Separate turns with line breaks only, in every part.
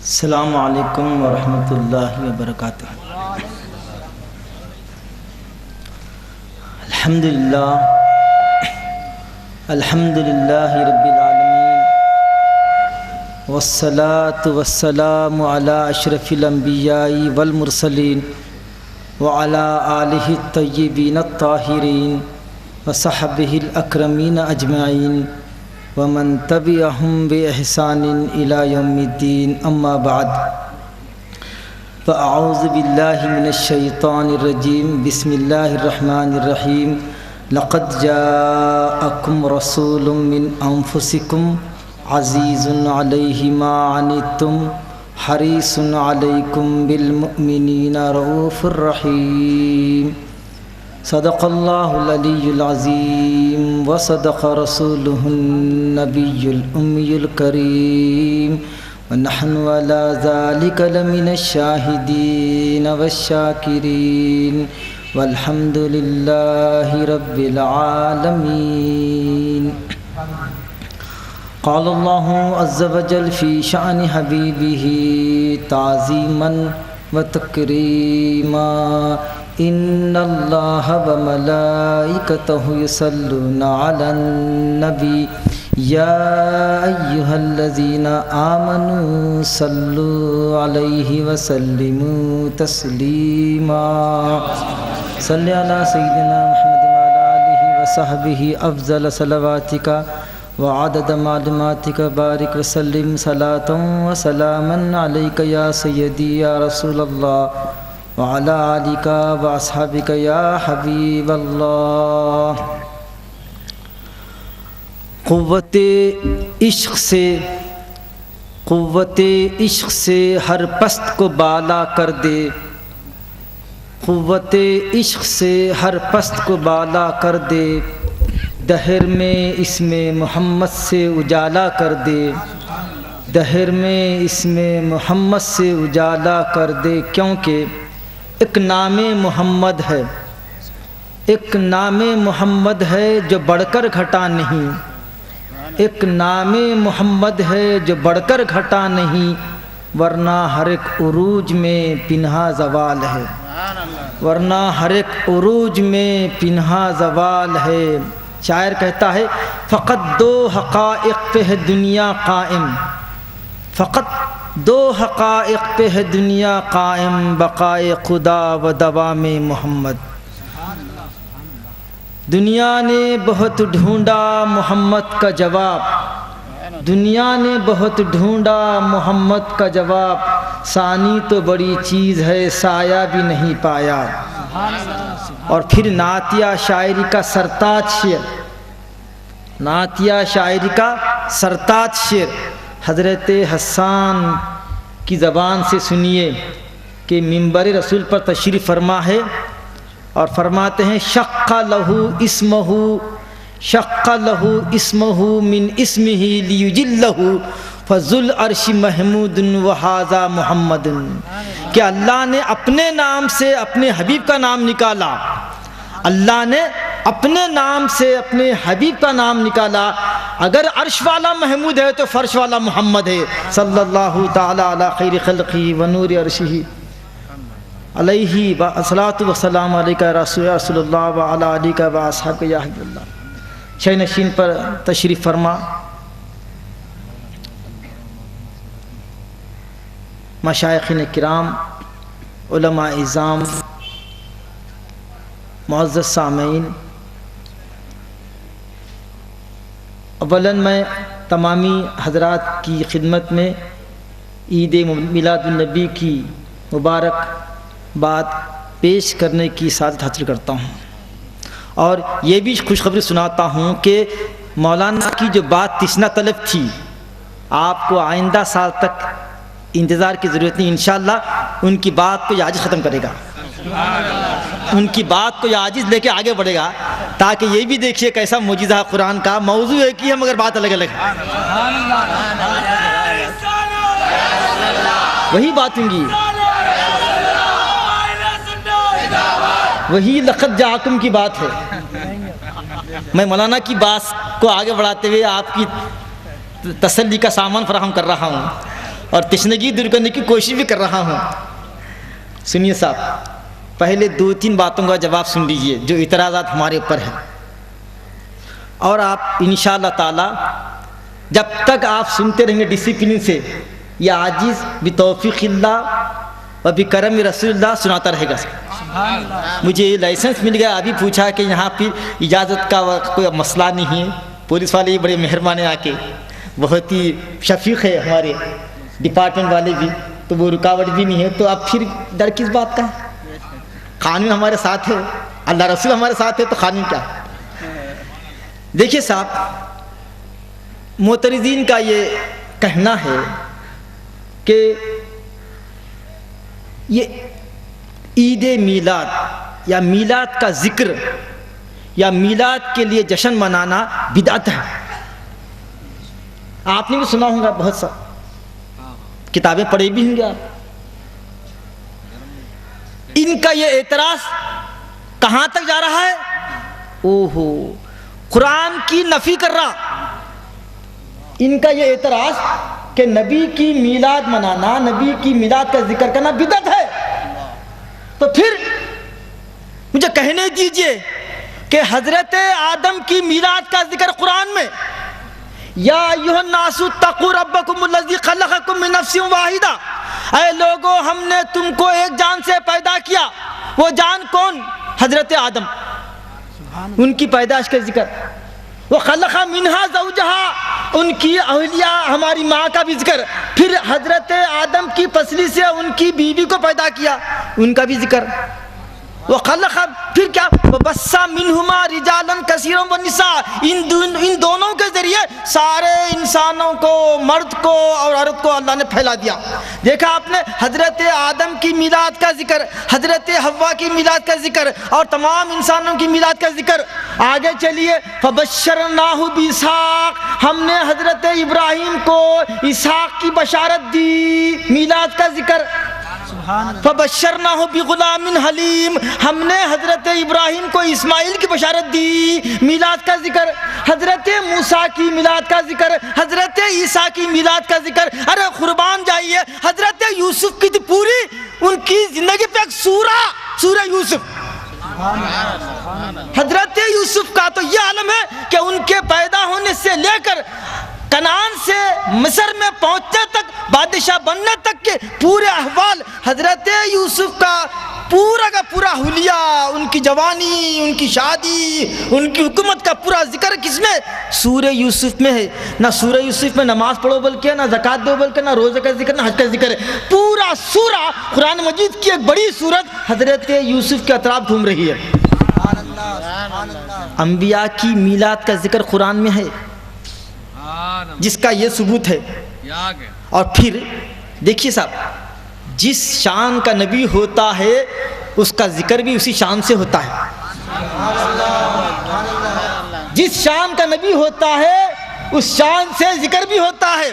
السلام علیکم ورحمۃ اللہ وبرکاتہ۔ الحمدللہ رب العالمین والصلاة والسلام علی اشرف الانبیاء والمرسلین وعلی آلہ الطیبین الطاہرین وصحبہ الاکرمین اجمعین ومن تبعهم بإحسان إلى يوم الدين أما بعد فأعوذ بالله من الشيطان الرجيم بسم الله الرحمن الرحيم لقد جاءكم رسول من أنفسكم عزيز عليه ما عنتم حريص عليكم بالمؤمنين رؤوف رحيم صدق اللہ العلی العظیم وصدق رسوله النبی الأمی الکریم ونحن على ذلك لمن الشاہدین والشاکرین والحمد للہ رب العالمین۔ قال اللہ عز وجل فی شأن حبیبہ تعظیما وتکریما ان اللہ وملائکتہ یصلون علی النبی یا ایہا الذین آمنوا صلوا علیہ وسلموا تسلیما۔ صلی علی سیدنا محمد وعلی آلہ وصحبہ افضل صلواتک وعدد معلوماتک بارک وسلم صلاة وسلاما علیک یا سیدی یا رسول اللہ وعلی آلک واصحابک یا حبیب اللہ۔ قوت عشق سے ہر پست کو بالا کر دے، قوت عشق سے ہر پست کو بالا کر دے، دہر میں اسم محمد سے اجالا کر دے، دہر میں اسم محمد سے اجالا کر دے، کیونکہ ایک نام محمد ہے، ایک نام محمد ہے جو بڑھ کر گھٹا نہیں، ایک نام محمد ہے جو بڑھ کر گھٹا نہیں، ورنہ ہر ایک عروج میں پنہا زوال ہے، ورنہ ہر ایک عروج میں پنہا زوال ہے۔ شاعر کہتا ہے فقط دو حقائق پہ ہے دنیا قائم، فقط دو حقائق پہ ہے دنیا قائم، بقائے خدا و دوام محمد۔ دنیا نے بہت ڈھونڈا محمد کا جواب، دنیا نے بہت ڈھونڈا محمد کا جواب، ثانی تو بڑی چیز ہے سایہ بھی نہیں پایا۔ اور پھر نعتیہ شاعری کا سرتاج شعر، نعتیہ شاعری کا سرتاج شعر حضرت حسان کی زبان سے سنیے کہ منبر رسول پر تشریف فرما ہے اور فرماتے ہیں شق لہ اسمہ من اسمہ لیجلہ فذو العرش محمود وہذا محمد، کہ اللہ نے اپنے نام سے اپنے حبیب کا نام نکالا، اللہ نے اپنے نام سے اپنے حبیب کا نام نکالا۔ اگر عرش والا محمود ہے تو فرش والا محمد ہے، صلی اللہ تعالی علی خیر خلقہ و نور عرشہ علیہ الصلاۃ والسلام علیکہ یا رسول اللہ وعلی آلہ و اصحابہ یا حبیب اللہ۔ شہ نشین پر تشریف فرما مشائخین کرام، علماء اعظام، معزز سامعین، اولاً میں تمامی حضرات کی خدمت میں عید میلاد النبی کی مبارک بات پیش کرنے کی سعادت حاصل کرتا ہوں، اور یہ بھی خوشخبری سناتا ہوں کہ مولانا کی جو بات تشنا طلب تھی آپ کو آئندہ سال تک انتظار کی ضرورت نہیں، انشاءاللہ ان کی بات کو یہ عاجز ختم کرے گا، ان کی بات کو یہ عاجز لے کے آگے بڑھے گا، تاکہ یہ بھی دیکھیے کیسا معجزہ ہے قرآن کا، موضوع ایک ہی ہے مگر بات الگ الگ ہے، وہی بات ہوں گی، وہی لقد جاءکم کی بات ہے۔ میں مولانا کی بات کو آگے بڑھاتے ہوئے آپ کی تسلی کا سامان فراہم کر رہا ہوں، اور تشنگی دور کرنے کی کوشش بھی کر رہا ہوں۔ سنیے صاحب، پہلے 2-3 باتوں کا جواب سن لیجئے جو اعتراضات ہمارے اوپر ہیں، اور آپ انشاءاللہ تعالی جب تک آپ سنتے رہیں گے ڈسپلن سے، یہ عاجز بتوفیق اللہ و بکرم رسول اللہ سناتا رہے گا۔ مجھے لائسنس مل گیا، ابھی پوچھا کہ یہاں پہ اجازت کا کوئی مسئلہ نہیں ہے، پولیس والے بڑے مہربان ہیں، آ کے بہت ہی شفیق ہے ہمارے ڈپارٹمنٹ والے بھی، تو وہ رکاوٹ بھی نہیں ہے، تو اب پھر ڈر کس بات کا ہے؟ قانون ہمارے ساتھ ہے، اللہ رسول ہمارے ساتھ ہے، تو قانون کیا ہے؟ دیکھیے صاحب، معترضین کا یہ کہنا ہے کہ یہ عید میلاد یا میلاد کا ذکر یا میلاد کے لیے جشن منانا بدعت ہے۔ آپ نے بھی سنا ہوگا، بہت سا کتابیں پڑھی بھی ہوں گے آپ۔ ان کا یہ اعتراض کہاں تک جا رہا ہے؟ اوہو، قرآن کی نفی کر رہا۔ ان کا یہ اعتراض کہ نبی کی میلاد منانا، نبی کی میلاد کا ذکر کرنا بدعت ہے، تو پھر مجھے کہنے دیجئے کہ حضرت آدم کی میلاد کا ذکر قرآن میں، یا ایھا الناس اتقوا ربکم الذی خلقکم من نفس واحدہ، اے لوگو ہم نے تم کو ایک جان سے پیدا کیا، وہ جان کون؟ حضرت آدم، ان کی پیدائش کا ذکر۔ وَخَلَقَ مِنْهَا زَوْجَهَا، ان کی اہلیہ ہماری ماں کا بھی ذکر، پھر حضرت آدم کی پسلی سے ان کی بیوی کو پیدا کیا، ان کا بھی ذکر۔ وَخَلَقَ، پھر کیا؟ وَبَثَّ مِنْهُمَا رِجَالًا كَثِيرًا وَالنِّسَاءَ، ان دونوں کے ذریعے سارے انسانوں کو، مرد کو اور عورت کو اللہ نے پھیلا دیا۔ دیکھا آپ نے حضرت آدم کی میلاد کا ذکر، حضرت حوا کی میلاد کا ذکر، اور تمام انسانوں کی میلاد کا ذکر۔ آگے چلیے، فَبَشَّرْنَاهُ بِإِسْحَاقَ، ہم نے حضرت ابراہیم کو اسحاق کی بشارت دی، میلاد کا ذکر۔ فَبَشَّرْنَاهُ بِغُلَامٍ حَلِيمٍ، ہم نے حضرت ابراہیم کو اسماعیل کی بشارت دی، میلاد کا ذکر۔ حضرت موسیٰ کی میلاد کا ذکر، حضرت عیسیٰ کی میلاد کا ذکر۔ ارے قربان جائیے، حضرت یوسف کی پوری ان کی زندگی پہ ایک سورہ یوسف، حضرت یوسف کا تو یہ عالم ہے کہ ان کے پیدا ہونے سے لے کر کنعان سے مصر میں پہنچنے تک، بادشاہ بننے تک کے پورے احوال حضرت یوسف کا پورا حلیہ، ان کی جوانی، ان کی شادی، ان کی حکومت کا پورا ذکر کس میں؟ سورہ یوسف میں ہے۔ نہ سورہ یوسف میں نماز پڑھو بلکہ، نہ زکوٰۃ دو بلکہ، نہ روزے کا ذکر، نہ حج کا ذکر ہے۔ پورا سورہ قرآن مجید کی ایک بڑی سورت حضرت یوسف کے اطراف گھوم رہی ہے۔ انبیاء کی میلاد کا ذکر قرآن میں ہے، جس کا یہ ثبوت ہے۔ اور پھر دیکھیے صاحب، جس شان کا نبی ہوتا ہے اس کا ذکر بھی اسی شان سے ہوتا ہے۔ جس شان کا نبی ہوتا ہے اس شان سے ذکر بھی ہوتا ہے۔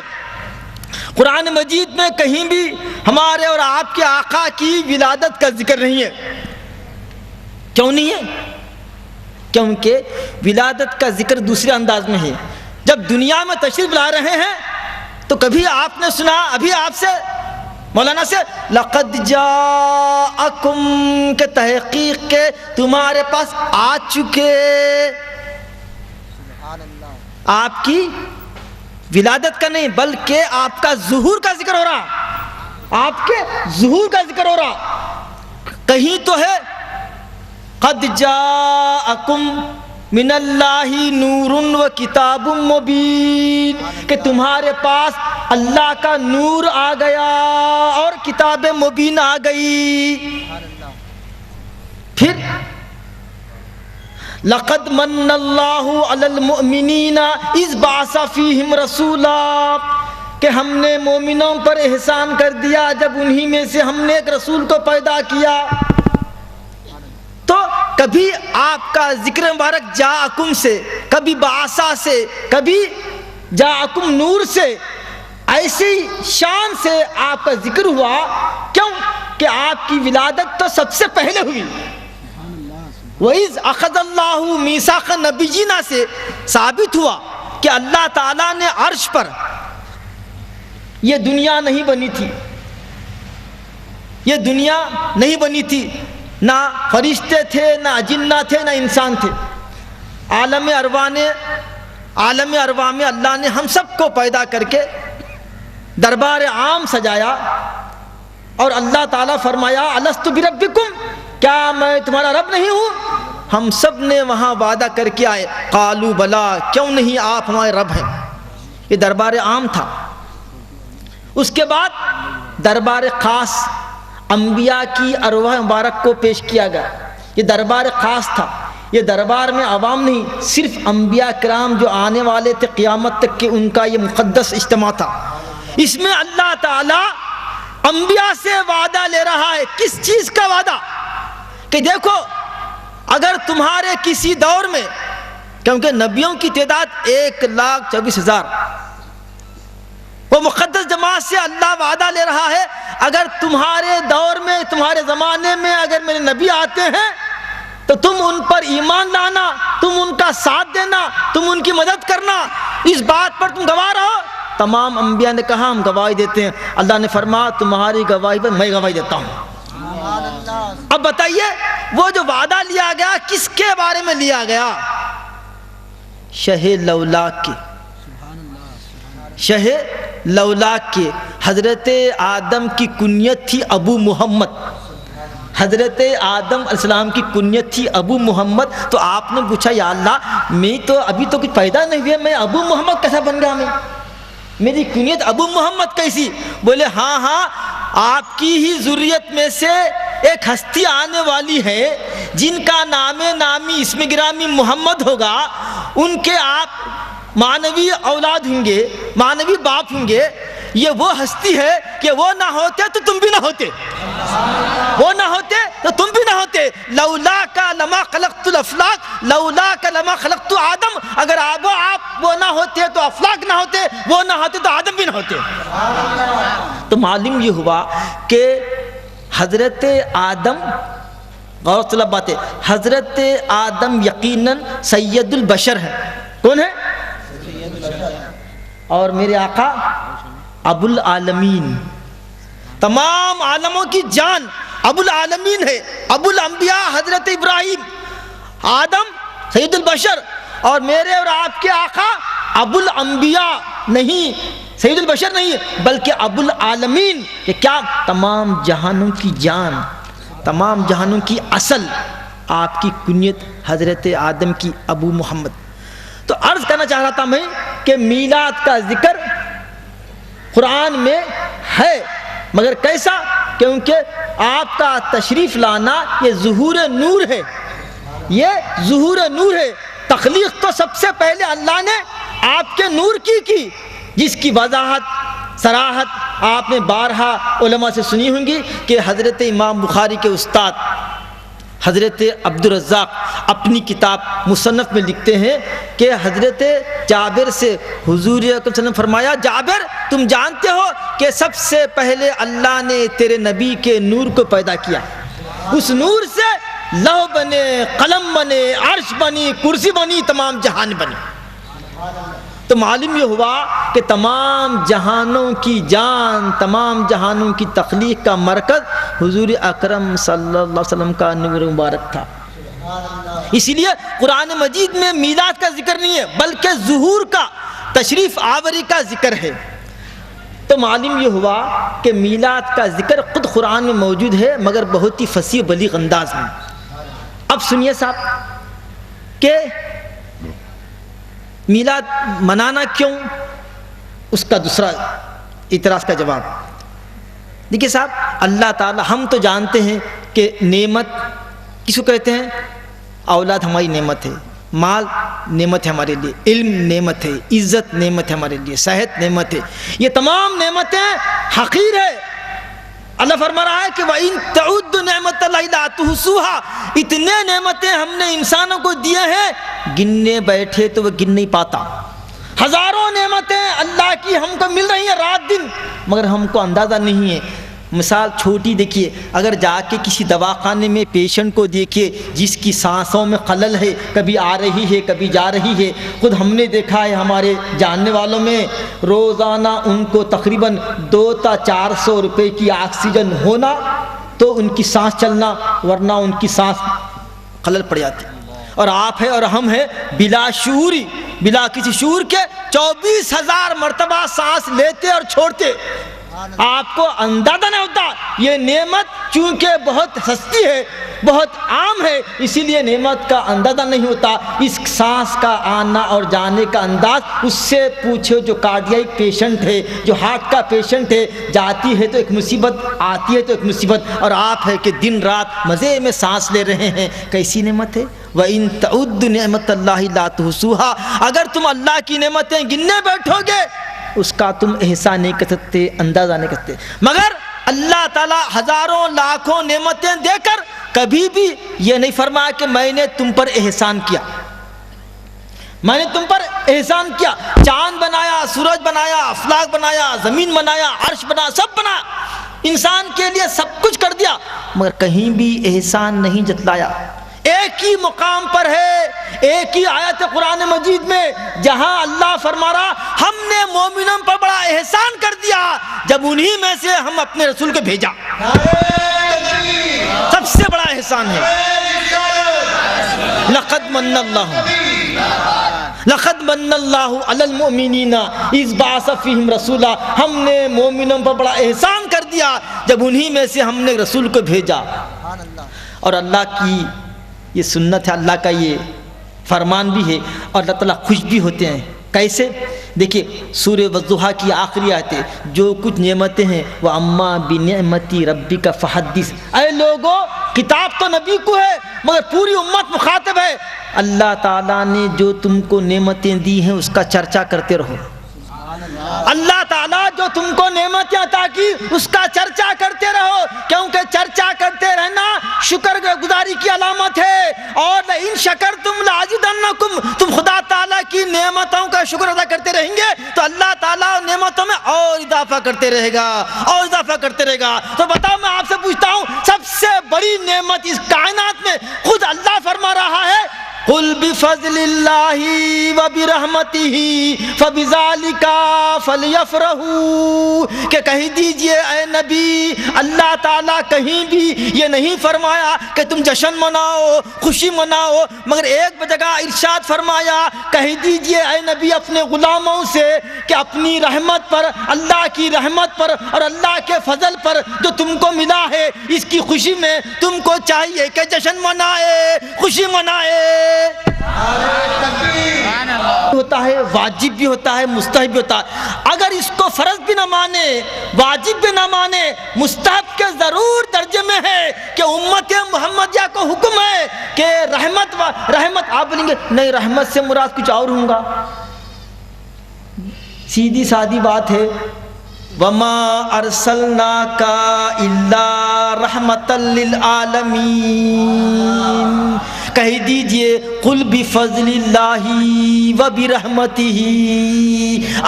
قرآن مجید میں کہیں بھی ہمارے اور آپ کے آقا کی ولادت کا ذکر نہیں ہے۔ کیوں نہیں ہے؟ کیونکہ ولادت کا ذکر دوسرے انداز میں ہے۔ جب دنیا میں تشریف لا رہے ہیں تو کبھی آپ نے سنا، ابھی آپ سے مولانا سے لقد جاءکم کے تحقیق کے تمہارے پاس آ چکے، آپ کی ولادت کا نہیں بلکہ آپ کا ظہور کا ذکر ہو رہا، آپ کے ظہور کا ذکر ہو رہا۔ کہیں تو ہے قد جاءکم من اللہ نور و کتاب مبین، کہ تمہارے پاس اللہ کا نور آ گیا اور کتاب مبین آ گئی۔ پھر لقد من اللہ علی المؤمنین اذ بعث فیہم رسولا، کہ ہم نے مومنوں پر احسان کر دیا جب انہی میں سے ہم نے ایک رسول کو پیدا کیا۔ تو کبھی آپ کا ذکر مبارک جاءکم سے، کبھی بعثا سے، کبھی جاءکم نور سے، ایسی شان سے آپ کا ذکر ہوا۔ کیوں کہ آپ کی ولادت تو سب سے پہلے ہوئی۔ وَإِذْ أَخَذَ اللَّهُ مِيثَاقَ النَّبِيِّينَ سے ثابت ہوا کہ اللہ تعالیٰ نے عرش پر یہ دنیا نہیں بنی تھی، یہ دنیا نہیں بنی تھی، نہ فرشتے تھے، نہ اجنہ تھے، نہ انسان تھے۔ عالم ارواح میں اللہ نے ہم سب کو پیدا کر کے دربار عام سجایا، اور اللہ تعالیٰ فرمایا الست بربکم، کیا میں تمہارا رب نہیں ہوں؟ ہم سب نے وہاں وعدہ کر کے آئے، قالوا بلا، کیوں نہیں، آپ ہمارے رب ہیں۔ یہ دربار عام تھا۔ اس کے بعد دربار خاص، انبیاء کی ارواح مبارک کو پیش کیا گیا۔ یہ دربار خاص تھا، یہ دربار میں عوام نہیں، صرف انبیاء کرام جو آنے والے تھے قیامت تک کے، ان کا یہ مقدس اجتماع تھا۔ اس میں اللہ تعالیٰ انبیاء سے وعدہ لے رہا ہے۔ کس چیز کا وعدہ؟ کہ دیکھو اگر تمہارے کسی دور میں، کیونکہ نبیوں کی تعداد 1,24,000، وہ مقدس جماعت سے اللہ وعدہ لے رہا ہے، اگر تمہارے دور میں، تمہارے زمانے میں اگر میرے نبی آتے ہیں تو تم ان پر ایمان لانا، تم ان کا ساتھ دینا، تم ان کی مدد کرنا، اس بات پر تم گواہ رہو۔ تمام انبیاء نے کہا ہم گواہی دیتے ہیں۔ اللہ نے فرمایا تمہاری گواہی پر میں گواہی دیتا ہوں۔ اب بتائیے وہ جو وعدہ لیا گیا کس کے بارے میں لیا گیا؟ شہ لولاک کے، شہ لولاک کے۔ حضرت آدم کی کنیت تھی ابو محمد، حضرت آدم علیہ السلام کی کنیت تھی ابو محمد۔ تو آپ نے پوچھا یا اللہ میں تو ابھی تو کچھ پیدا نہیں ہوئے، میں ابو محمد کیسا بن گیا؟ میں میری کنیت ابو محمد کیسی؟ بولے ہاں آپ کی ہی ذریت میں سے ایک ہستی آنے والی ہے جن کا نام نامی اسم گرامی محمد ہوگا، ان کے آپ معنوی اولاد ہوں گے، معنوی باپ ہوں گے۔ یہ وہ ہستی ہے کہ وہ نہ ہوتے تو تم بھی نہ ہوتے، وہ نہ ہوتے تو تم بھی نہ ہوتے۔ لولا کا لما خلقت الافلاق، لولا کا لما خلقت آدم، اگر آپ وہ نہ ہوتے تو افلاق نہ ہوتے، وہ نہ ہوتے تو آدم بھی نہ ہوتے۔ تو معلوم یہ ہوا کہ حضرت آدم، غور طلب بات ہے، حضرت آدم یقیناً سید البشر ہے۔ کون ہے؟ اور میرے آقا ابو العالمین، تمام عالموں کی جان ابو العالمین ہے، ابو الانبیاء حضرت ابراہیم۔ آدم سید البشر، اور میرے اور آپ کے آقا ابو الانبیاء نہیں، سید البشر نہیں بلکہ ابو العالمین۔ کہ کیا؟ تمام جہانوں کی جان، تمام جہانوں کی اصل۔ آپ کی کنیت حضرت آدم کی ابو محمد۔ تو عرض کرنا چاہ رہا تھا میں کہ میلاد کا ذکر قرآن میں ہے، مگر کیسا؟ کیونکہ آپ کا تشریف لانا یہ ظہور نور ہے، یہ ظہور نور ہے۔ تخلیق تو سب سے پہلے اللہ نے آپ کے نور کی، جس کی وضاحت صراحت آپ نے بارہا علماء سے سنی ہوں گی کہ حضرت امام بخاری کے استاد حضرت عبدالرزاق اپنی کتاب مصنف میں لکھتے ہیں کہ حضرت جابر سے حضور اکرم صلی اللہ علیہ وسلم فرمایا، جابر تم جانتے ہو کہ سب سے پہلے اللہ نے تیرے نبی کے نور کو پیدا کیا، اس نور سے لوح بنے، قلم بنے، عرش بنی، کرسی بنی، تمام جہان بنی۔ تو معلوم یہ ہوا کہ تمام جہانوں کی جان، تمام جہانوں کی تخلیق کا مرکز حضور اکرم صلی اللہ علیہ وسلم کا نور مبارک تھا۔ اسی لیے قرآن مجید میں میلاد کا ذکر نہیں ہے بلکہ ظہور کا، تشریف آوری کا ذکر ہے۔ تو معلوم یہ ہوا کہ میلاد کا ذکر خود قرآن میں موجود ہے مگر بہت ہی فصیح و بلیغ انداز میں۔ اب سنیے صاحب کہ میلاد منانا کیوں، اس کا دوسرا اعتراض کا جواب۔ دیکھیے صاحب، اللہ تعالی، ہم تو جانتے ہیں کہ نعمت کس کو کہتے ہیں؟ اولاد ہماری نعمت ہے، مال نعمت ہے ہمارے لیے، علم نعمت ہے، عزت نعمت ہے ہمارے لیے، صحت نعمت ہے، یہ تمام نعمتیں حقیر ہے۔ اللہ فرما رہا ہے کہ وَإِن تَعُدُّ نِعْمَتَ اللَّهِ لَا تُحْصُوهَا، اتنے نعمتیں ہم نے انسانوں کو دیے ہیں، گننے بیٹھے تو وہ گن نہیں پاتا۔ ہزاروں نعمتیں اللہ کی ہم کو مل رہی ہیں رات دن، مگر ہم کو اندازہ نہیں ہے۔ مثال چھوٹی دیکھیے، اگر جا کے کسی دواخانے میں پیشنٹ کو دیکھیے جس کی سانسوں میں خلل ہے، کبھی آ رہی ہے کبھی جا رہی ہے، خود ہم نے دیکھا ہے ہمارے جاننے والوں میں روزانہ ان کو تقریباً 200 تا 400 روپے کی آکسیجن ہونا تو ان کی سانس چلنا، ورنہ ان کی سانس خلل پڑ جاتی۔ اور آپ ہے اور ہم ہیں بلا شعوری، بلا کسی شعور کے 24,000 مرتبہ سانس لیتے اور چھوڑتے، آپ کو اندازہ نہیں ہوتا۔ یہ نعمت چونکہ بہت سستی ہے، بہت عام ہے، اسی لیے نعمت کا اندازہ نہیں ہوتا۔ اس سانس کا آنا اور جانے کا انداز اس سے پوچھو جو کارڈیاک پیشنٹ ہے، جو ہارٹ کا پیشنٹ ہے، جاتی ہے تو ایک مصیبت، آتی ہے تو ایک مصیبت، اور آپ ہے کہ دن رات مزے میں سانس لے رہے ہیں، کیسی نعمت ہے۔ وَإِن تَعُدُّ نِعْمَتَ اللَّهِ لَا تُحْصُوهَا، اگر تم اللہ کی نعمتیں گننے بیٹھو گے اس کا تم احسان نہیں کر سکتے، اندازہ نہیں کر سکتے۔ مگر اللہ تعالیٰ ہزاروں لاکھوں نعمتیں دے کر کبھی بھی یہ نہیں فرمایا کہ میں نے تم پر احسان کیا، میں نے تم پر احسان کیا۔ چاند بنایا، سورج بنایا، افلاک بنایا، زمین بنایا، عرش بنا، سب بنا، انسان کے لیے سب کچھ کر دیا، مگر کہیں بھی احسان نہیں جتلایا۔ ایک ہی مقام پر ہے، ایک ہی آیت قرآن مجید میں جہاں اللہ فرما رہا ہم نے مومنوں پر بڑا احسان کر دیا جب انہی میں سے ہم اپنے رسول کو بھیجا۔ سب سے بڑا احسان ہے۔ لقد من اللہ علی المؤمنین اذ بعث فیہم رسولا، ہم نے مومنوں پر بڑا احسان کر دیا جب انہی میں سے ہم نے رسول کو بھیجا۔ اور اللہ کی یہ سنت ہے، اللہ کا یہ فرمان بھی ہے، اور اللہ تعالیٰ خوش بھی ہوتے ہیں۔ کیسے؟ دیکھیے سورہ والضحیٰ کی آخری آیتیں، جو کچھ نعمتیں ہیں وَأَمَّا بِنِعْمَتِ رَبِّكَ فَحَدِّثْ، اے لوگوں کتاب تو نبی کو ہے مگر پوری امت مخاطب ہے، اللہ تعالیٰ نے جو تم کو نعمتیں دی ہیں اس کا چرچا کرتے رہو۔ اللہ تعالیٰ جو تم کو نعمتیں عطا کی اس کا چرچا کرتے رہو، کیونکہ چرچا کرتے رہنا شکر گزاری کی علامت ہے۔ اور لئن شکرتم لازیدنکم، تم خدا تعالیٰ کی نعمتوں کا شکر ادا کرتے رہیں گے تو اللہ تعالیٰ نعمتوں میں اور اضافہ کرتے رہے گا، اور اضافہ کرتے رہے گا۔ تو بتاؤ، میں آپ سے پوچھتا ہوں سب سے بڑی نعمت اس کائنات میں خود اللہ فرما رہا ہے قُلْ بِفَضْلِ اللَّهِ وَبِرَحْمَتِهِ فَبِذَلِكَ فَلْيَفْرَحُوا، کہ کہہ دیجئے اے نبی اللہ تعالیٰ کہیں بھی یہ نہیں فرمایا کہ تم جشن مناؤ، خوشی مناؤ، مگر ایک جگہ ارشاد فرمایا کہہ دیجئے اے نبی اپنے غلاموں سے کہ اپنی رحمت پر، اللہ کی رحمت پر اور اللہ کے فضل پر جو تم کو ملا ہے اس کی خوشی میں تم کو چاہیے کہ جشن منائے، خوشی منائے۔ ہوتا ہے واجب بھی ہوتا ہے، مستحب بھی ہوتا ہے۔ اگر اس کو فرض بھی نہ مانے، واجب بھی نہ مانے، مستحب کے ضرور درجے میں ہے کہ امت محمدیہ کو حکم ہے کہ رحمت آپ بولیں گے نہیں رحمت سے مراد کچھ اور ہوں گا، سیدھی سادی بات ہے، وَمَا أَرْسَلْنَاكَ إِلَّا رَحْمَةً لِلْعَالَمِينَ، کہہ دیجئے قُلْ بِفَضْلِ اللَّهِ وَبِرَحْمَتِهِ،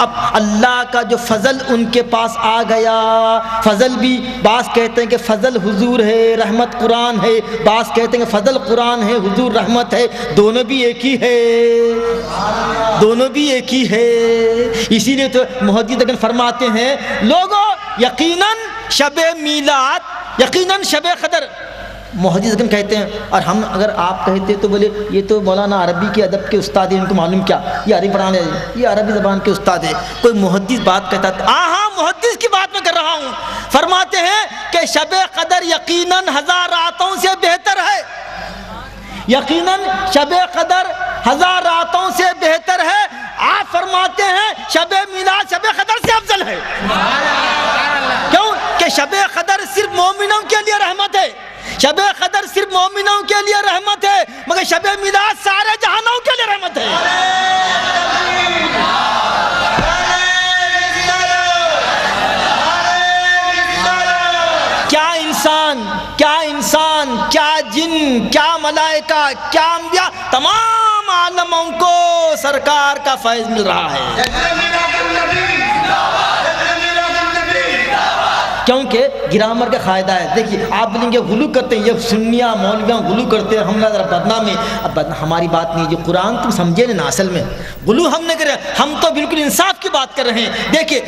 اب اللہ کا جو فضل ان کے پاس آ گیا، فضل بھی بعض کہتے ہیں کہ فضل حضور ہے، رحمت قرآن ہے، بعض کہتے ہیں کہ فضل قرآن ہے، حضور رحمت ہے، دونوں بھی ایک ہی ہے، دونوں بھی ایک ہی ہے۔ اسی لیے تو محدث لیکن فرماتے ہیں لوگوں یقیناً شب میلاد، یقیناً شب قدر، محدث لیکن کہتے ہیں، اور ہم اگر آپ کہتے تو بولے یہ تو مولانا عربی کے ادب کے استاد ہیں، ان کو معلوم کیا، یہ عربی پڑھانے، یہ عربی زبان کے استاد ہے، کوئی محدث بات کہتا ہے، ہاں محدث کی بات میں کر رہا ہوں، فرماتے ہیں کہ شب قدر یقیناً 1000 راتوں سے بہتر ہے، یقیناً شب قدر 1000 راتوں سے بہتر ہے۔ آپ فرماتے ہیں شب میلاد شب قدر سے افضل ہے، کیوں کہ شب قدر صرف مومنوں کے لیے رحمت ہے، شب قدر صرف مومنوں کے لیے رحمت ہے، مگر شب میلاد سارے جہانوں کے لیے رحمت ہے۔ کیا انسان، کیا جن، کیا ملائکہ، کیا انبیاء، تمام عالموں کو سرکار کا فیض مل رہا ہے۔ کیونکہ گرامر کا قاعدہ ہے. دیکھیے آپ بولیں گے غلو کرتے ہیں یہ سنیاں مولویاں غلو کرتے ہیں, ہم ذرا بدنام ہے. اب ہماری بات نہیں ہے, جو قرآن تم سمجھے نا اصل میں غلو ہم نے کرے, ہم تو بالکل انصاف کی بات کر رہے ہیں. دیکھیے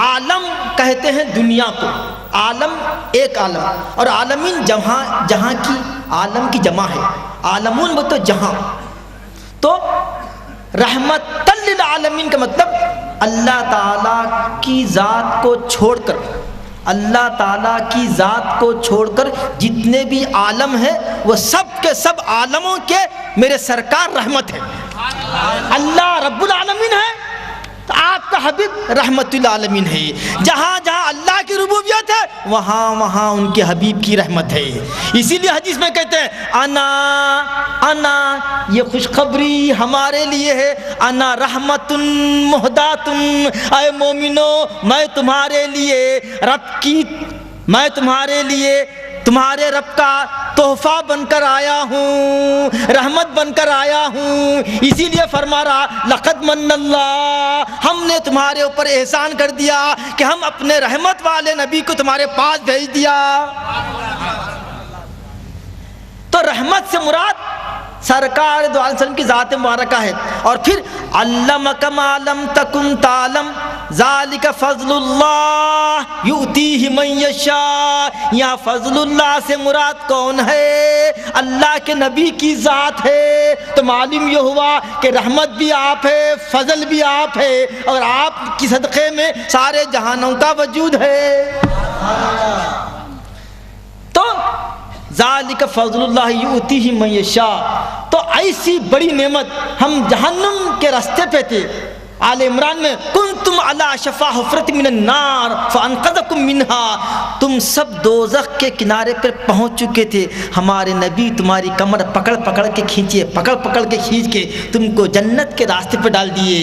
عالم کہتے ہیں دنیا کو, عالم ایک عالم, اور عالمین جہاں کی عالم کی جمع ہے, عالمون وہ تو جہاں. تو رحمت للعالمین کا مطلب اللہ تعالیٰ کی ذات کو چھوڑ کر, اللہ تعالیٰ کی ذات کو چھوڑ کر جتنے بھی عالم ہیں وہ سب کے سب عالموں کے میرے سرکار رحمت ہے. اللہ رب العالمین ہے تو آپ کا حبیب رحمت للعالمین ہے. جہاں جہاں اللہ کی ربوبیت ہے وہاں ان کے حبیب کی رحمت ہے. اسی لیے حدیث میں کہتے ہیں انا یہ خوشخبری ہمارے لیے ہے, انا رحمت مہدات, اے مومنو میں تمہارے لیے تمہارے رب کا تحفہ بن کر آیا ہوں, رحمت بن کر آیا ہوں. اسی لیے فرما رہا لقد من اللہ, ہم نے تمہارے اوپر احسان کر دیا کہ ہم اپنے رحمت والے نبی کو تمہارے پاس بھیج دیا. تو رحمت سے مراد سرکار دو علیہ وسلم کی ذات مبارکہ ہے. اور پھر علمک ما لم تکن تعلم ذالک فضل اللہ یؤتیہ من یشاء. یہاں فضل اللہ سے مراد کون ہے؟ اللہ کے نبی کی ذات ہے. تو معلوم یہ ہوا کہ رحمت بھی آپ ہے, فضل بھی آپ ہے, اور آپ کی صدقے میں سارے جہانوں کا وجود ہے. تو ذالک فضل اللہ یؤتیہ من یشاء. تو ایسی بڑی نعمت, ہم جہنم کے راستے پہ تھے. آل عمران میں کنتم علی شفا حفرۃ من النار فانقذکم منہا, تم سب دوزخ کے کنارے پر پہنچ چکے تھے, ہمارے نبی تمہاری کمر پکڑ کے کھینچ کے تم کو جنت کے راستے پہ ڈال دیے.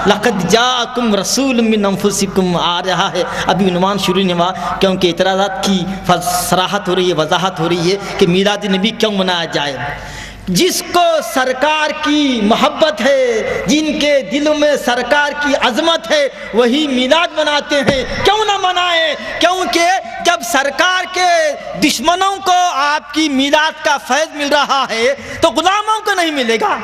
لقد جاءکم رسول من انفسکم, آ رہا ہے ابھی عنوان شروع نہیں ہوا کیونکہ اعتراضات کی صراحت ہو رہی ہے, وضاحت ہو رہی ہے کہ میلاد نبی کیوں منایا جائے. جس کو سرکار کی محبت ہے, جن کے دلوں میں سرکار کی عظمت ہے, وہی میلاد مناتے ہیں. کیوں نہ منائیں؟ کیونکہ جب سرکار کے دشمنوں کو آپ کی میلاد کا فیض مل رہا ہے تو غلاموں کو نہیں ملے گا.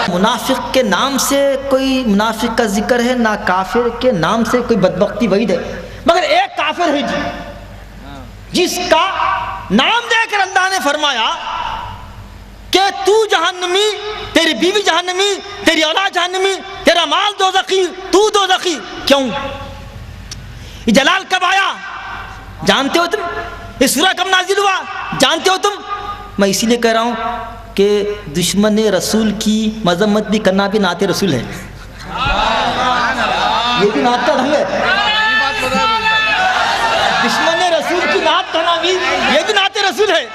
منافق کے نام سے کوئی منافق کا ذکر ہے, نہ کافر کے نام سے کوئی بدبختی وعید ہے, مگر ایک کافر ہے جس کا نام دے کر اللہ نے فرمایا کہ تو جہنمی, تیری بیوی جہنمی, تیری اولاد جہنمی, تیرا مال دوزخی, تو دوزخی. کیوں؟ یہ جلال کب آیا جانتے ہو تم؟ یہ سورہ کب نازل ہوا جانتے ہو تم؟ میں اسی لیے کہہ رہا ہوں کہ دشمن رسول کی مذمت بھی کرنا بھی نعت رسول ہے. یہ بھی نعت کا ڈھنگ ہے. دشمن رسول کی نعت کرنا بھی یہ بھی نعت رسول ہے,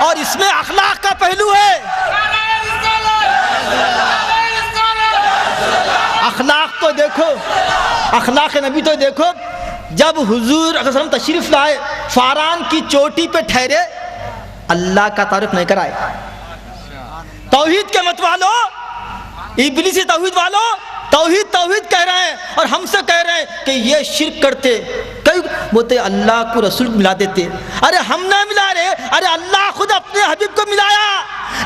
اور اس میں اخلاق کا پہلو ہے. اخلاق تو دیکھو, اخلاق نبی تو دیکھو. جب حضور صلی اللہ علیہ وسلم تشریف لائے, فاران کی چوٹی پہ ٹھہرے, اللہ کا تعارف نہیں کرائے. توحید کے مت والو, ابلیسی توحید والو, توحید کہہ رہے ہیں اور ہم سے کہہ رہے ہیں کہ یہ شرک کرتے. کئی بولتے اللہ کو رسول کو ملا دیتے. ارے ہم نہ ملا رہے, ارے اللہ خود اپنے حبیب کو ملایا.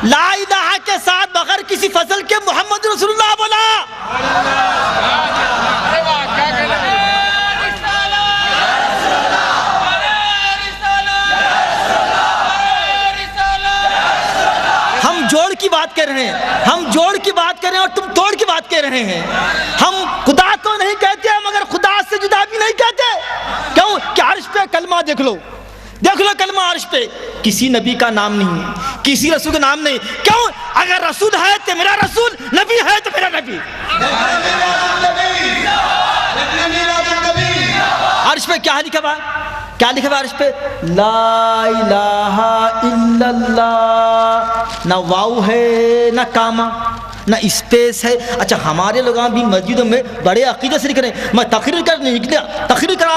لا الہ کے ساتھ بغیر کسی فصل کے محمد رسول اللہ بولا. ہم جوڑ کی بات کر رہے ہیں, ہم جوڑ کی بات کر رہے ہیں اور تم توڑ کی بات کر رہے ہیں. ہم خدا تو نہیں کہتے مگر خدا سے جدا بھی نہیں کہتے. کیوں کہ عرش پہ کلمہ دیکھ لو کلمہ عرش پہ کسی نبی کا نام نہیں, کسی رسول کا نام نہیں. کیوں؟ اگر رسول ہے تو میرا رسول, نبی ہے تو میرا نبی. عرش پہ کیا لکھا ہوا؟ کیا لکھا ہوا عرش پہ؟ لا الہ الا اللہ. نہ واو ہے نہ کاما نہ اسپیس ہے. اچھا ہمارے لوگ بھی مسجدوں میں بڑے عقیدے سے لکھ رہے ہیں. میں تقریر کرنے نکلا, تقریر کرا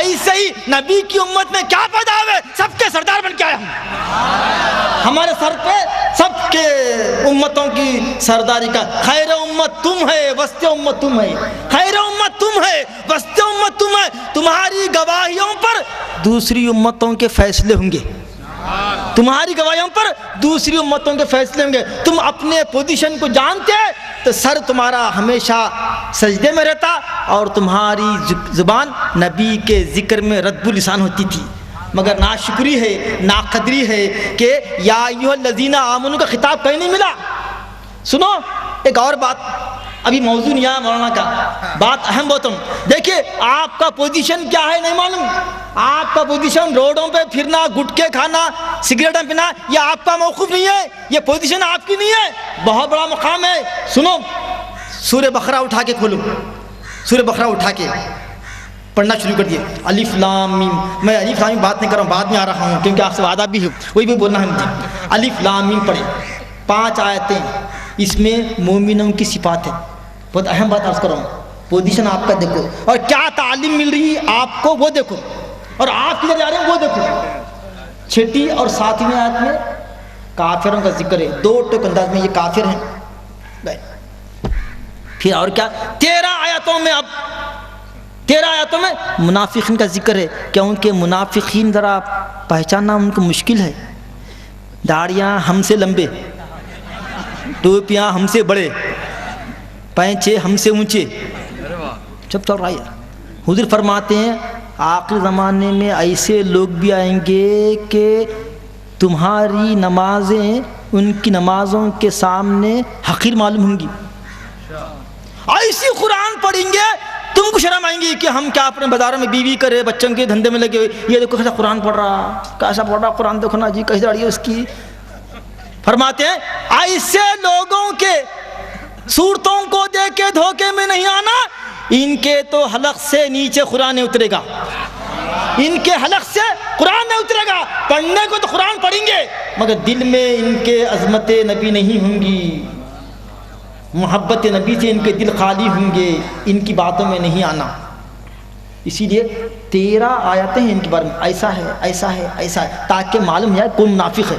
ایسے ہی نبی کی امت میں کیا پیدا ہوئے؟ سب کے سردار بن کے آئے ہم، ہمارے سر پہ سب کے امتوں کی سرداری کا خیر امت تم ہے، وسط امت تم ہے، خیر امت تم ہے، وسط امت تم ہے، تمہاری گواہیوں پر دوسری امتوں کے فیصلے ہوں گے، تمہاری گواہیوں پر دوسری امتوں کے فیصلے ہوں گے۔ تم اپنے پوزیشن کو جانتے تو سر تمہارا ہمیشہ سجدے میں رہتا اور تمہاری زبان نبی کے ذکر میں رد لسان ہوتی تھی، مگر ناشکری ہے، ناقدری ہے کہ یا ایھا الذین آمنوا کا خطاب کہیں نہیں ملا۔ سنو ایک اور بات، ابھی موضوع نہیں آیا مولانا کا، بات اہم بہت ہوں۔ دیکھیے آپ کا پوزیشن کیا ہے نہیں معلوم، آپ کا پوزیشن روڈوں پہ پھرنا، گٹکے کھانا، سگریٹیں پینا، یہ آپ کا موقف نہیں ہے، یہ پوزیشن آپ کی نہیں ہے، بہت بڑا مقام ہے۔ سنو سورہ بقرہ اٹھا کے کھولو، سورہ بقرہ اٹھا کے پڑھنا شروع کر دیے، الف لام میم۔ میں الف لام میم بات نہیں کر رہا ہوں، بعد میں آ رہا ہوں کیونکہ آپ سے وعدہ بھی ہے، وہی بھی بولنا ہے مجھے۔ الف لام میم پڑھے، 5 آیتیں، اس میں مومنوں کی صفات ہے۔ بہت اہم بات عرض کر رہا ہوں، پوزیشن آپ کا دیکھو اور کیا تعلیم مل رہی ہے آپ کو وہ دیکھو، اور آپ کدھر جا رہے ہیں وہ دیکھو۔ 6 اور 7ویں آیت میں کافروں کا ذکر ہے، 2 ٹوک انداز میں یہ کافر ہیں۔ پھر اور کیا 13 آیتوں میں، اب 13 آیتوں میں منافقین کا ذکر ہے، کیونکہ منافقین ذرا پہچاننا ان کو مشکل ہے۔ داڑیاں ہم سے لمبے، ٹوپیاں ہم سے بڑے، پینچے ہم سے اونچے، سب چل رہا ہے۔ حضور فرماتے ہیں آخر زمانے میں ایسے لوگ بھی آئیں گے کہ تمہاری نمازیں ان کی نمازوں کے سامنے حقیر معلوم ہوں گی، ایسی قرآن پڑھیں گے تم کو شرم آئیں گی کہ ہم کیا اپنے بازاروں میں بیوی کرے، بچوں کے دھندے میں لگے ہوئے، یہ دیکھو کیسا قرآن پڑھ رہا، کیسا پڑھ رہا قرآن، دیکھو نا جی کیسی داڑھی ہے اس کی۔ فرماتے ہیں ایسے لوگوں کے صورتوں کو دیکھ کے دھوکے میں نہیں آنا، ان کے تو حلق سے نیچے قرآن نہیں اترے گا، ان کے حلق سے قرآن نہیں اترے گا، پڑھنے کو تو قرآن پڑھیں گے مگر دل میں ان کے عظمت نبی نہیں ہوں گی، محبت نبی سے ان کے دل خالی ہوں گے، ان کی باتوں میں نہیں آنا۔ اسی لیے 13 آیتیں ہیں ان کے بارے میں، ایسا ہے ایسا ہے ایسا ہے، تاکہ معلوم ہے کون منافق ہے۔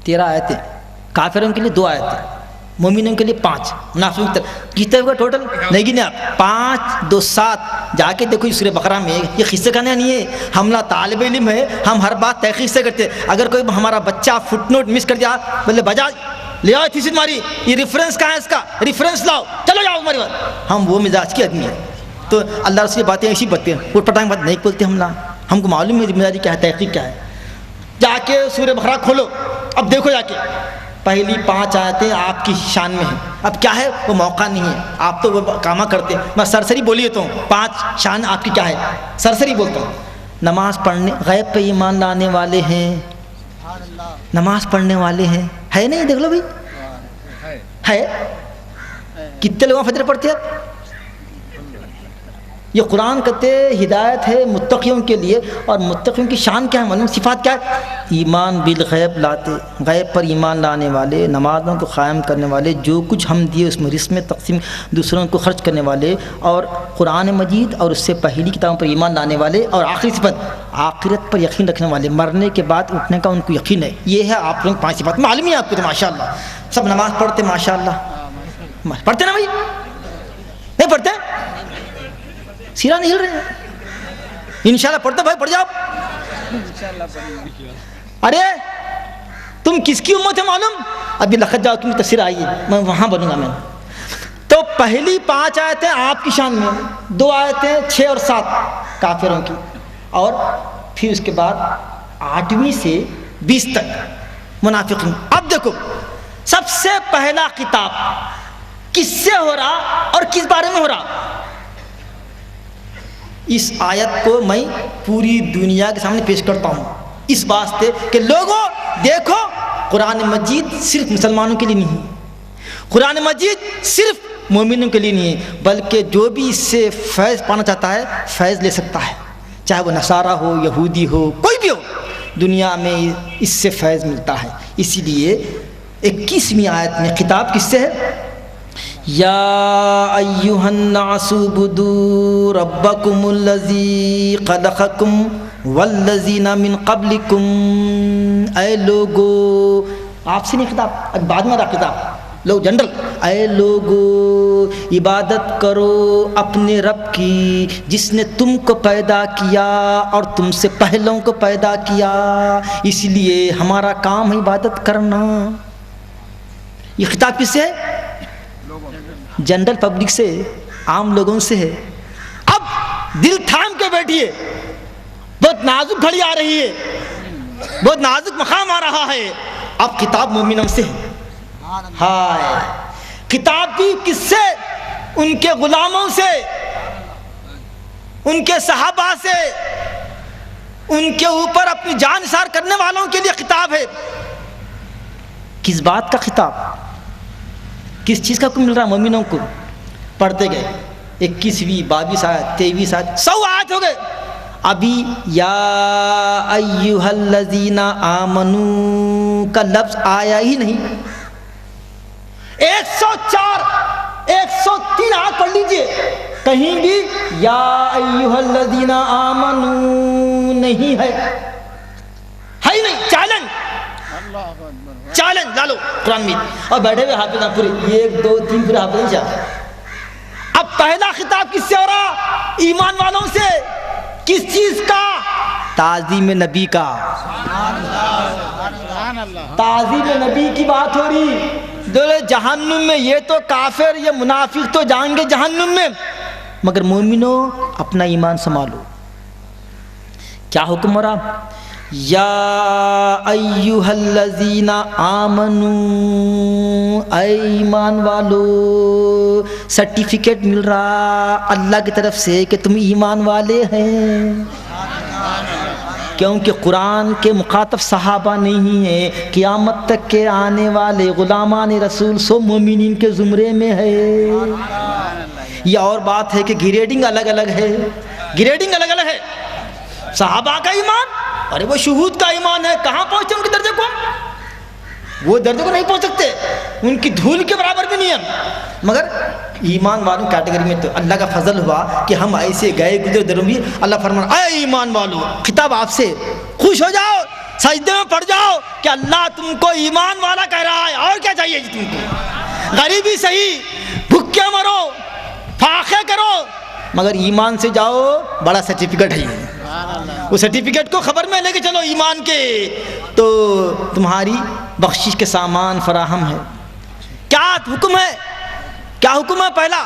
13 آیتیں، کافروں کے لیے 2 آیتیں، مومنوں کے لیے 5، منافقوں کی طرف کتنے ہوگا ٹوٹل نہیں گنے آپ، 5 2 7 جا کے دیکھو سورہ بقرہ میں، یہ قصے کا نہیں ہے، ہم نا طالب علم ہے، ہم ہر بات تحقیق سے کرتے، اگر کوئی ہمارا بچہ فٹ نوٹ مس کر دیا بولے بجا لے آؤ تھی تمہاری، یہ ریفرنس کہاں ہے اس کا، ریفرنس لاؤ، چلو جاؤ ہماری بات، ہم وہ مزاج کی آدمی ہیں، تو اللہ رسول کی باتیں ایسی باتیں اٹھ پٹانگ بات نہیں بولتے ہم نا، ہم کو معلوم ہے ذمہ داری کیا ہے، تحقیق کیا ہے۔ جا کے سورہ بقرہ کھولو، اب دیکھو جا کے پہلی 5 آیتیں آپ کی شان میں ہیں، اب کیا ہے وہ موقع نہیں ہے، آپ تو وہ کامہ کرتے، میں سرسری بولی تو ہوں، 5 شان آپ کی کیا ہے سرسری بولتا ہوں۔ نماز پڑھنے، غیب پہ ایمان لانے والے ہیں، نماز پڑھنے والے ہیں، ہے نہیں دیکھ لو بھائی، ہے کتنے لوگ فجر پڑھتے ہیں؟ یہ قرآن کہتے ہدایت ہے متقیوں کے لیے، اور متقیوں کی شان کیا ہے معلوم، صفات کیا ہے؟ ایمان بالغیب لاتے، غیب پر ایمان لانے والے، نمازوں کو قائم کرنے والے، جو کچھ ہم دیے اس میں رزق میں تقسیم دوسروں کو خرچ کرنے والے، اور قرآن مجید اور اس سے پہلی کتابوں پر ایمان لانے والے، اور آخری صفت آخرت پر یقین رکھنے والے، مرنے کے بعد اٹھنے کا ان کو یقین ہے۔ یہ ہے آپ لوگ 5 صفات، معلوم ہے آپ کو تو ماشاءاللہ سب نماز پڑھتے، ماشاءاللہ پڑھتے نا بھائی، نہیں پڑھتے سیرا نہیں ہل رہے ہیں، انشاءاللہ پڑھتے بھائی، پڑھ جاؤ۔ ارے تم کس کی امت ہے معلوم؟ ابھی لکھت جاؤ تم تفسیر آئیے، میں وہاں بنوں گا۔ میں تو پہلی 5 آیتیں آپ کی شان میں، 2 آیتیں 6 اور 7 کافروں کی، اور پھر اس کے بعد 8ویں سے 20 تک منافقین۔ اب دیکھو سب سے پہلا خطاب کس سے ہو رہا اور کس بارے میں ہو رہا؟ اس آیت کو میں پوری دنیا کے سامنے پیش کرتا ہوں اس واسطے کہ لوگوں دیکھو، قرآن مجید صرف مسلمانوں کے لیے نہیں ہے، قرآن مجید صرف مومنوں کے لیے نہیں ہے، بلکہ جو بھی اس سے فیض پانا چاہتا ہے فیض لے سکتا ہے، چاہے وہ نصارہ ہو، یہودی ہو، کوئی بھی ہو، دنیا میں اس سے فیض ملتا ہے۔ اسی لیے 21ویں آیت میں خطاب کس سے ہے؟
یا ایھا الناس اعبدوا ربکم الذی خلقکم والذین من قبلکم، اے لوگو، آپ سے نہیں خطاب، اب بعد میں رہا خطاب، لوگ جنرل، اے لوگو عبادت کرو اپنے رب کی جس نے تم کو پیدا کیا اور تم سے پہلوں کو پیدا کیا، اس لیے ہمارا کام ہے عبادت کرنا۔ یہ خطاب کس سے ہے؟ جنرل پبلک سے، عام لوگوں سے ہے۔ اب دل تھام کے بیٹھیے، بہت نازک گھڑی آ رہی ہے، بہت نازک مقام آ رہا ہے۔ اب خطاب مومنوں سے ہے۔ ہائے، خطاب بھی کس سے؟ ان کے غلاموں سے، ان کے صحابہ سے، ان کے اوپر اپنی جان نثار کرنے والوں کے لیے خطاب ہے۔ کس بات کا خطاب؟ کس چیز کا حکم مل رہا مومنوں کو؟ پڑھتے گئے 21ویں 22 آیت 23 آیت 100 آیت ہو گئے۔ ابھی یا ایھا الذین آمنو کا لفظ آیا ہی نہیں۔ 104 103 آیت پڑھ لیجئے، کہیں بھی یا ایھا الذین آمنو نہیں ہے، ہے ہی نہیں۔ چیلنج ڈالو قرآن میں، اور بیٹھے ہوئے حافظ پورے 1 2 3 پورے حافظ نہیں چاہ۔ اب پہلا خطاب کس سے ہو رہا؟ ایمان والوں سے۔ کس چیز کا؟ تعظیم نبی کا۔ تعظیم نبی کی بات ہو رہی۔ دولے جہنم میں، یہ تو کافر، یہ منافق تو جائیں گے جہنم میں، مگر مومنوں اپنا ایمان سنبھالو۔ کیا حکم ہو رہا؟ یا ایھا الذین آمنو، اے ایمان والو، سرٹیفکیٹ مل رہا اللہ کی طرف سے کہ تم ایمان والے ہیں، کیونکہ قرآن کے مخاطب صحابہ نہیں ہیں، قیامت تک کے آنے والے غلامان رسول سو مومنین کے زمرے میں ہے۔ یہ اور بات ہے کہ گریڈنگ الگ الگ ہے، گریڈنگ الگ الگ ہے۔ صحابہ کا ایمان، ارے وہ شہود کا ایمان ہے، کہاں پہنچتے ان کے درجے کو؟ وہ درجے کو نہیں پہنچ سکتے، ان کی دھول کے برابر بھی نہیں ہے۔ مگر ایمان والوں کیٹیگری میں تو اللہ کا فضل ہوا کہ ہم ایسے گئے گزرے دروں بھی اللہ فرمانا اے ایمان والو، خطاب آپ سے، خوش ہو جاؤ، سجدے میں پڑ جاؤ کہ اللہ تم کو ایمان والا کہہ رہا ہے، اور کیا چاہیے جی تم کو؟ غریبی صحیح، بھوکے مرو، فاقے کرو، مگر ایمان سے جاؤ، بڑا سرٹیفکیٹ ہے۔ وہ سرٹیفکیٹ کو خبر میں لے کے چلو ایمان کے، تو تمہاری بخشش کے سامان فراہم ہے۔ کیا حکم ہے؟ کیا حکم ہے؟ پہلا،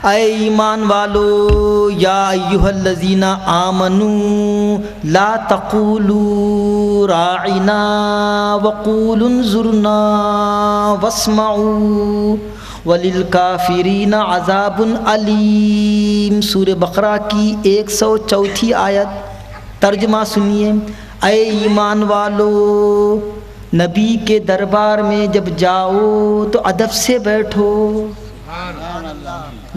اے ایمان والو، یا ایھا الذین آمنو لا تقولوا راعنا وقولوا انظرنا واسمعوا وَلِلْكَافِرِينَ عَذَابٌ عَلِيمٌ۔ سورہ بقرہ کی 104 آیت، ترجمہ سنیے۔ اے ایمان والو، نبی کے دربار میں جب جاؤ تو ادب سے بیٹھو،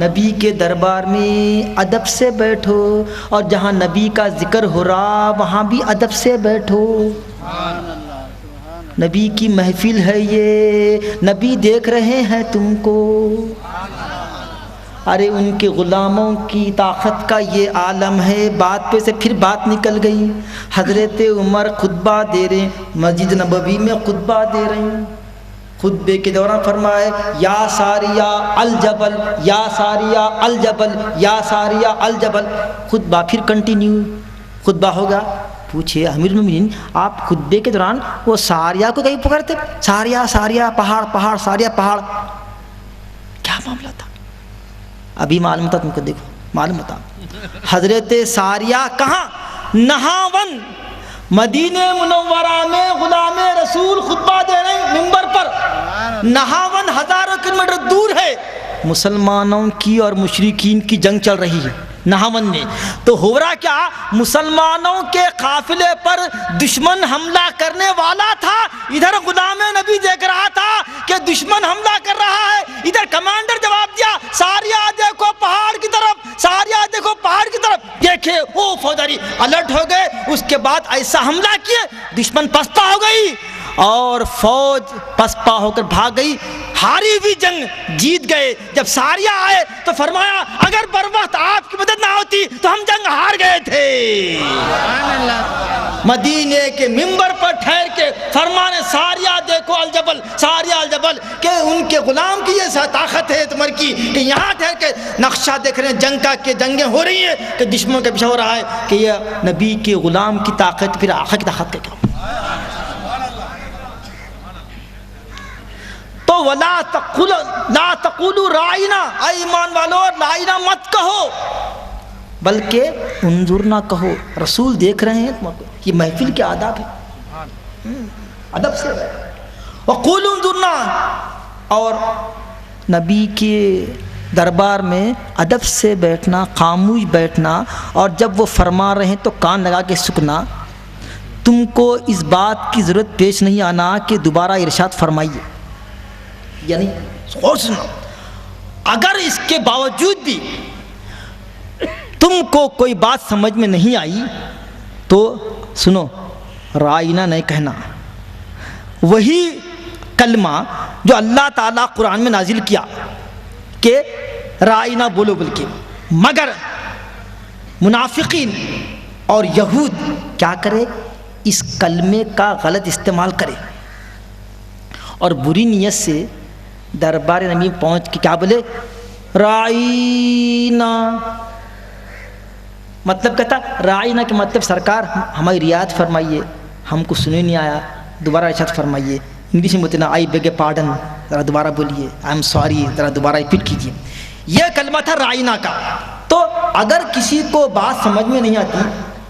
نبی کے دربار میں ادب سے بیٹھو، اور جہاں نبی کا ذکر ہو رہا وہاں بھی ادب سے بیٹھو۔ نبی کی محفل ہے یہ، نبی دیکھ رہے ہیں تم کو۔ ارے ان کے غلاموں کی طاقت کا یہ عالم ہے۔ بات پہ سے پھر بات نکل گئی۔ حضرت عمر خطبہ دے رہے ہیں، مسجد نبوی میں خطبہ دے رہے ہیں۔ خطبے کے دوران فرمائے یا ساریہ الجبل، یا ساریہ الجبل، یا ساریہ الجبل۔ خطبہ پھر کنٹینیو، خطبہ ہوگا۔ پوچھے امیر المومنین، آپ خطبے کے دوران وہ ساریہ کو کہیں پکارتے؟ ساریہ ساریہ پہاڑ پہاڑ، ساریہ پہاڑ، کیا معاملہ تھا؟ ابھی معلوم تھا تم کو، دیکھو معلوم تھا۔ حضرت ساریہ کہاں؟ نہاون، مدینہ منورہ میں غلام رسول خطبہ دے رہے ہیں منبر پر۔ نہاون ہزاروں کلومیٹر دور ہے، مسلمانوں کی اور مشرکین کی جنگ چل رہی ہے نہاون میں۔ تو ہو رہا کیا؟ مسلمانوں کے قافلے پر دشمن حملہ کرنے والا تھا، ادھر غلام نبی دیکھ رہا تھا کہ دشمن حملہ کر رہا ہے، ادھر کمانڈر جواب دیا ساریہ دیکھو پہاڑ کی طرف، ساریہ دیکھو پہاڑ کی طرف۔ دیکھے وہ فوجاری الرٹ ہو گئے، اس کے بعد ایسا حملہ کیے دشمن پستہ ہو گئی۔
اور فوج پسپا ہو کر بھاگ گئی، ہاری ہوئی جنگ جیت گئے۔ جب ساریہ آئے تو فرمایا اگر بر وقت آپ کی مدد نہ ہوتی تو ہم جنگ ہار گئے تھے۔ مدینے کے منبر پر ٹھہر کے فرمانے ساریہ دیکھو الجبل، ساریہ الجبل، کہ ان کے غلام کی یہ طاقت ہے تمہاری کی کہ یہاں ٹھہر کے نقشہ دیکھ رہے ہیں جنگ کا، کہ جنگیں ہو رہی ہیں، کہ دشمن کا پیچھے ہو رہا ہے، کہ یہ نبی کے غلام کی طاقت پھر آخر کی طاقت کا کیا؟ تو وَلَا لَا تَقُولُوا رَائِنَا، اے ایمان والو رائنا مت کہو بلکہ انظرنا کہو، رسول دیکھ رہے ہیں تمہیں۔ یہ محفل کے آداب ہے، ادب سے۔ وَقُولُوا انظرنا، اور نبی کے دربار میں ادب سے بیٹھنا، خاموش بیٹھنا، اور جب وہ فرما رہے ہیں تو کان لگا کے سکنا۔ تم کو اس بات کی ضرورت پیش نہیں آنا کہ دوبارہ ارشاد فرمائیے، یعنی غور سے سنو۔ اگر اس کے باوجود بھی تم کو کوئی بات سمجھ میں نہیں آئی تو سنو، رائنا نہیں کہنا، وہی کلمہ جو اللہ تعالیٰ قرآن میں نازل کیا کہ رائنا بولو، بلکہ مگر منافقین اور یہود کیا کرے، اس کلمے کا غلط استعمال کرے اور بری نیت سے دربار نبی پہنچ کے کیا بولے، رائنا۔ مطلب کہتا رائنا کے مطلب سرکار ہماری رعایت فرمائیے، ہم کو سنے نہیں آیا، دوبارہ ارشاد فرمائیے۔ انگلش میں بولتے نا آئی بیگ اے پارڈن، ذرا دوبارہ بولیے، آئی ایم سوری، ذرا دوبارہ ریپیٹ کیجیے۔ یہ کلمہ تھا رائنا کا۔ تو اگر کسی کو بات سمجھ میں نہیں آتی،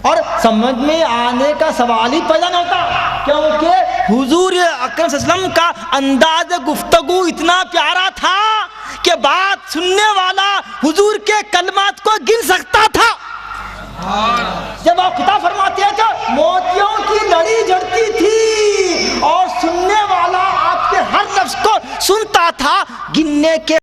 اور سمجھ میں آنے کا سوال ہی پیدا نہ ہوتا، کیونکہ حضور اکرم صلی اللہ علیہ وسلم کا انداز گفتگو اتنا پیارا تھا کہ بات سننے والا حضور کے کلمات کو گن سکتا تھا۔ جب آپ خطاب فرماتے ہیں کہ موتیوں کی لڑی جڑتی تھی اور سننے والا آپ کے ہر لفظ کو سنتا تھا، گننے کے